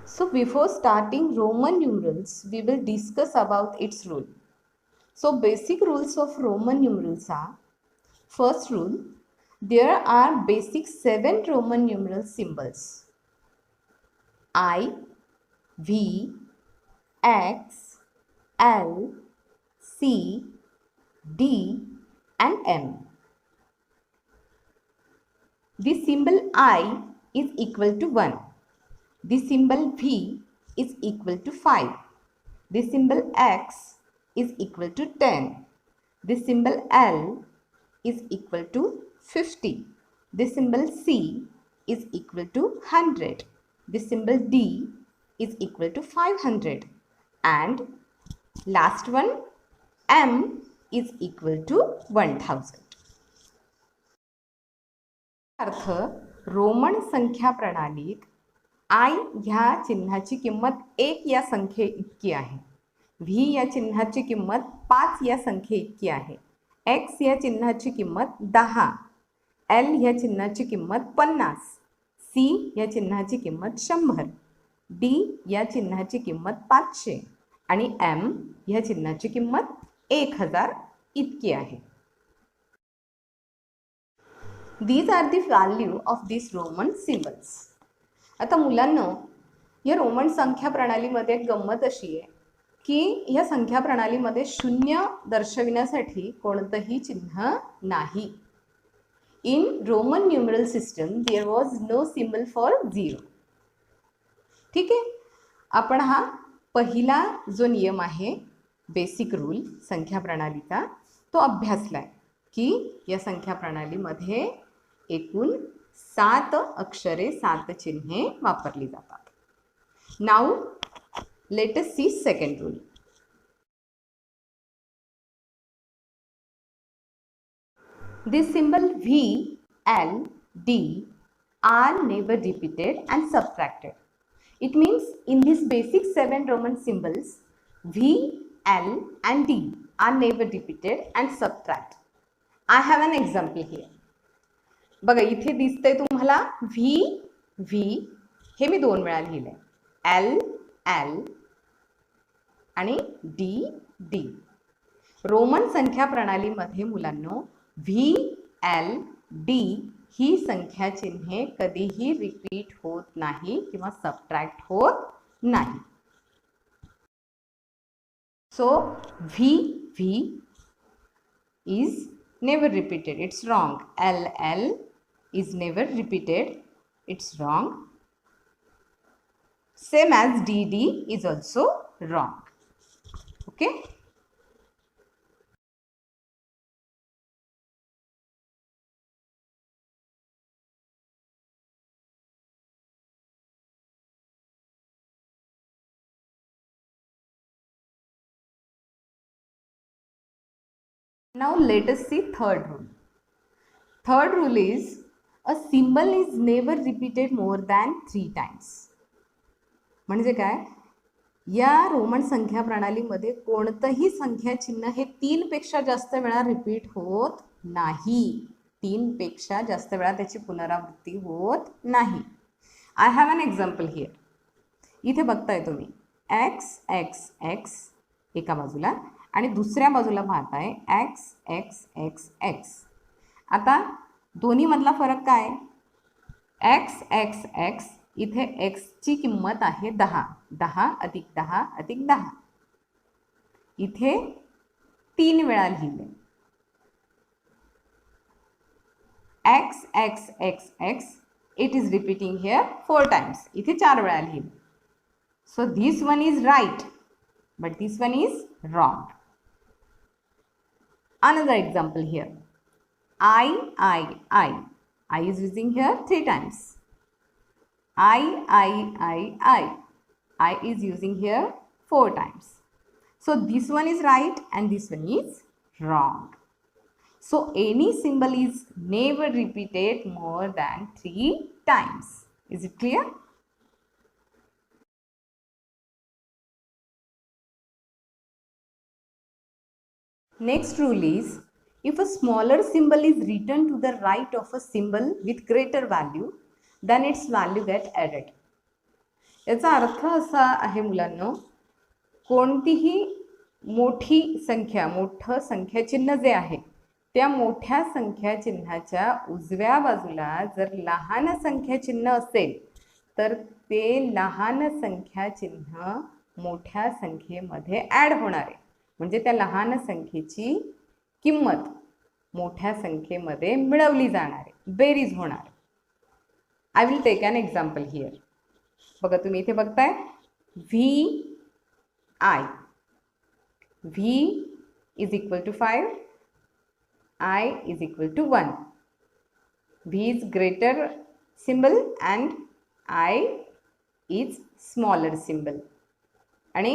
So before starting Roman numerals, we will discuss about its rule. So basic rules of Roman numerals are: first rule, there are basic 7 Roman numeral symbols: I, V, X, L, C, D and M. The symbol I is equal to 1. The symbol V is equal to 5. The symbol X is equal to 10. The symbol L is equal to 50. The symbol C is equal to 100. The symbol D is equal to 500. And last one, M is equal to 1000. अर्थ Roman संख्या प्रणालीत I ह्या चिन्हाची किंमत 1 या संख्ये इतकी आहे. व्ही या चिन्हाची किंमत 5 या संख्ये इतकी आहे. एक्स या चिन्हाची किंमत 10. एल या चिन्हाची किंमत 50. सी या चिन्हाची किंमत 100. डी या चिन्हाची किंमत 500 आणि एम या चिन्हाची किंमत 1000 इतकी आहे. These are the value of these Roman symbols. आता मुलांना या रोमन संख्या प्रणालीमध्ये एक गंमत अशी आहे की या संख्या प्रणालीमध्ये शून्य दर्शविण्यासाठी कोणतंही चिन्ह नाही. In Roman numeral system there was no symbol for 0. ठीक आहे, आपण हा पहिला जो नियम आहे बेसिक रूल संख्या प्रणालीचा तो अभ्यासलाय की या संख्या प्रणालीमध्ये एकूण 7 अक्षरे 7 चिन्हे वापरली जातात. Now let us see second rule. The symbol V, L, D are never repeated and subtracted. It means in these basic 7 Roman symbols, V, L and D are never repeated and subtracted. I have an example here. बघा इथे दिसतंय तुम्हाला V V हे मी 2 वेळा लिहिलंय. L L आणि D D. Roman संख्या प्रणालीमध्ये मुलांनो व्ही एल डी ही संख्या चिन्हे कधीही रिपीट होत नाही किंवा सबट्रॅक्ट होत नाही. So V V is never repeated, it's wrong. LL is never repeated, it's wrong. Same as DD is also wrong. Okay. Now let us see third rule. Third rule is a symbol is never repeated more than 3 times. म्हणजे काय, या Roman संख्या प्रणालीमध्ये कोणतंही संख्या चिन्ह हे 3 पेक्षा जास्त वेळा रिपीट होत नाही. 3 पेक्षा जास्त वेळा त्याची पुनरावृत्ती होत नाही. I have an example here. इथे बघताय तुम्ही एक्स एक्स एक्स एका बाजूला आणि दुसऱ्या बाजूला पाहताय एक्स एक्स एक्स एक्स. आता दोन्ही मधला फरक काय, एक्स एक्स एक्स इथे एक्सची किंमत आहे 10. 10 अधिक 10 अधिक 10. इथे 3 वेळा लिहिले. X X X X it is repeating here 4 times. इथे 4 वेळा लिहिले. So this one is right but this one is wrong. Another example here. I is using here 3 times. I is using here 4 times. So this one is right and this one is wrong. So any symbol is never repeated more than 3 times. Is it clear? Next rule is, if a smaller symbol is written to the right of a symbol with greater value, then its value get added. याचा अर्थ असा आहे मुलांनो, कोणतीही मोठी संख्या, मोठं संख्या चिन्ह जे आहे त्या मोठ्या संख्या चिन्हाच्या उजव्या बाजूला जर लहान संख्या चिन्ह असेल तर ते लहान संख्या चिन्ह मोठ्या संख्येमध्ये ॲड होणार आहे. म्हणजे त्या लहान संख्येची किंमत मोठ्या संख्येमध्ये मिळवली जाणार आहे, बेरीज होणार. I will take an example here. बघा तुम्ही इथे बघताय V I. V is equal to 5, I is equal to 1. V is greater symbol and I is smaller symbol. आणि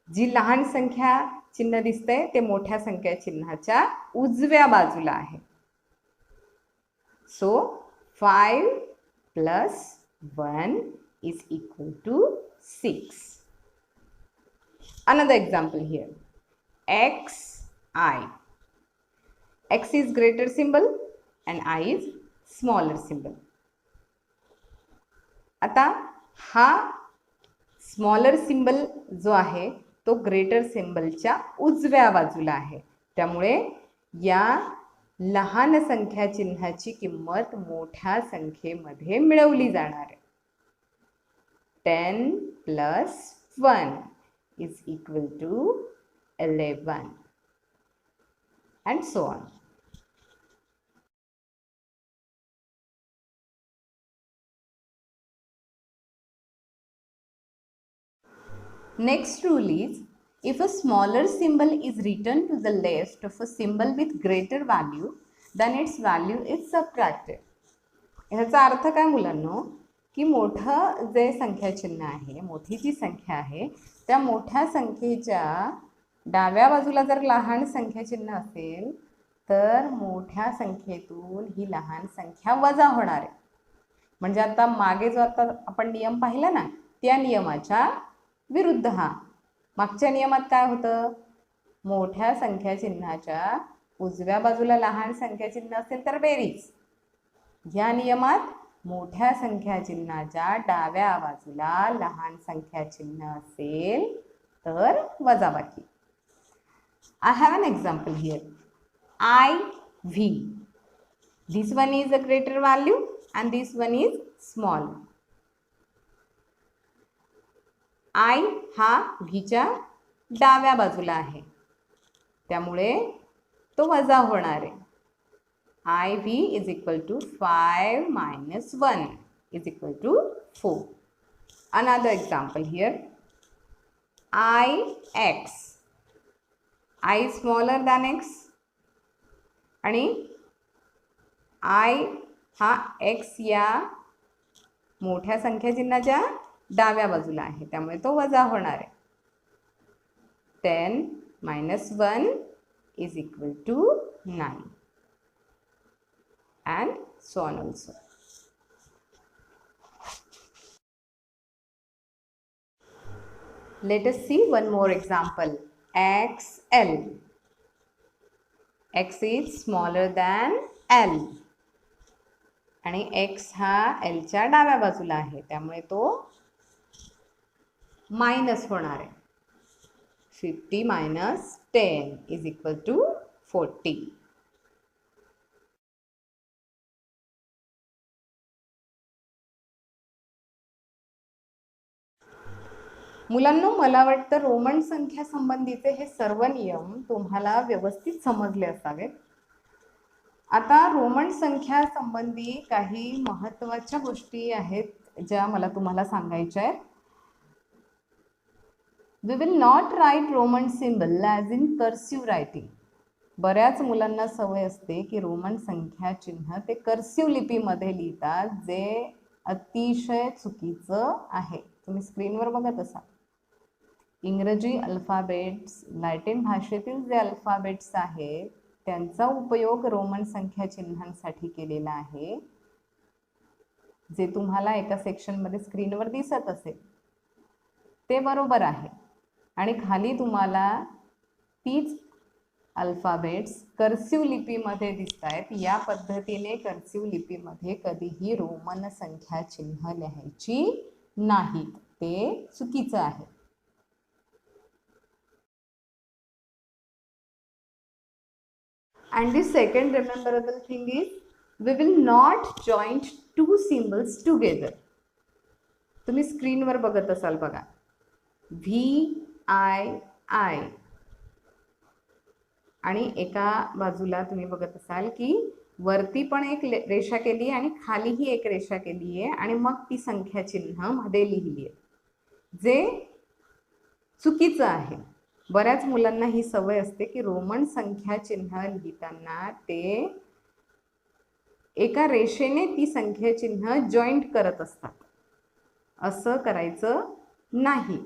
जी लहान संख्या चिन्ह दिसतंय ते मोठ्या संख्या चिन्हाच्या उजव्या बाजूला आहे. So 5 plus 1 is equal to 6. Another example here, xi. X is greater symbol and I is smaller symbol. आता हा स्मॉलर सिम्बल जो आहे तो ग्रेटर सिम्बलच्या उजव्या बाजूला आहे. त्यामुळे या लहान संख्या चिन्हाची किंमत मोठ्या संख्येमध्ये मिळवली जाणार आहे. 10 plus 1 is equal to 11 and so on. Next rule is, if a smaller symbol is written to the left of a symbol with greater value, then its value is subtracted. ह्याचा अर्थ काय मुलांनो, की मोठं जे संख्या चिन्ह आहे, मोठी जी संख्या आहे त्या मोठ्या संख्येच्या डाव्या बाजूला जर लहान संख्या चिन्ह असेल तर मोठ्या संख्येतून ही लहान संख्या वजा होणार आहे. म्हणजे आता मागे जो आता आपण नियम पाहिला ना, त्या नियमाच्या विरुद्ध हा. मागच्या नियमात काय होतं, मोठ्या संख्या चिन्हाच्या उजव्या बाजूला लहान संख्या चिन्ह असेल तर बेरीज. या नियमात मोठ्या संख्या चिन्हाच्या डाव्या बाजूला लहान संख्या चिन्ह असेल तर वजाबाकी. I have an example here. IV. This one is a greater value and this one is small. I हा व्हीच्या डाव्या बाजूला आहे त्यामुळे तो वजा होणार आहे. IV is equal to 5 minus 1 is equal to 4. Another example here. IX. I is smaller than X आणि I हा X या मोठ्या संख्या चिन्हाच्या डाव्या बाजूला आहे त्यामुळे तो वजा होणार आहे. 10 minus 1 is equal to 9 and so on also. Let us see one more example. XL. X is smaller than L आणि X हा L च्या डाव्या बाजूला आहे त्यामुळे तो मायनस होणार आहे. 50 minus 10 is equal to 40. मुलांनो, मला वाटतं रोमन संख्या संबंधीचे हे सर्व नियम तुम्हाला व्यवस्थित समजले असावेत. आता रोमन संख्या संबंधी काही महत्त्वाच्या गोष्टी आहेत ज्या मला तुम्हाला सांगायच्या आहेत. We will not write Roman symbol as in cursive writing. बऱ्याच मुलांना सवय असते की रोमन संख्या चिन्ह ते कर्सिव्ह लिपीमध्ये लिहितात, जे अतिशय चुकीचं आहे. तुम्ही स्क्रीनवर बघत असाल. इंग्रजी अल्फाबेट्स, लॅटिन भाषेतील जे अल्फाबेट्स आहेत त्यांचा उपयोग रोमन संख्या चिन्हांसाठी केलेला आहे, जे तुम्हाला एका सेक्शनमध्ये स्क्रीनवर दिसत असेल ते बरोबर आहे. आणि खाली तुम्हाला तीच अल्फाबेट्स कर्सिव्ह लिपीमध्ये दिसत आहेत, या पद्धतीने कर्सिव्ह लिपीमध्ये कधीही रोमन संख्या चिन्ह लिहायची नाहीत, ते चुकीचं आहे. And the second rememberable thing is, we will not join two symbols together. तुम्ही स्क्रीनवर बघत असाल बघा, VII आणि एका बाजूला तुम्ही बघत असाल की वरती पण एक रेषा केली आणि खालीही एक रेषा केली आहे आणि मग ती संख्या चिन्ह मध्ये लिहिली आहे, जे चुकीचं आहे. बऱ्याच मुलांना ही सवय असते की रोमन संख्या चिन्ह लिहिताना ते एका रेषेने ती संख्या चिन्ह जॉईंट करत असतात. असं करायचं नाही.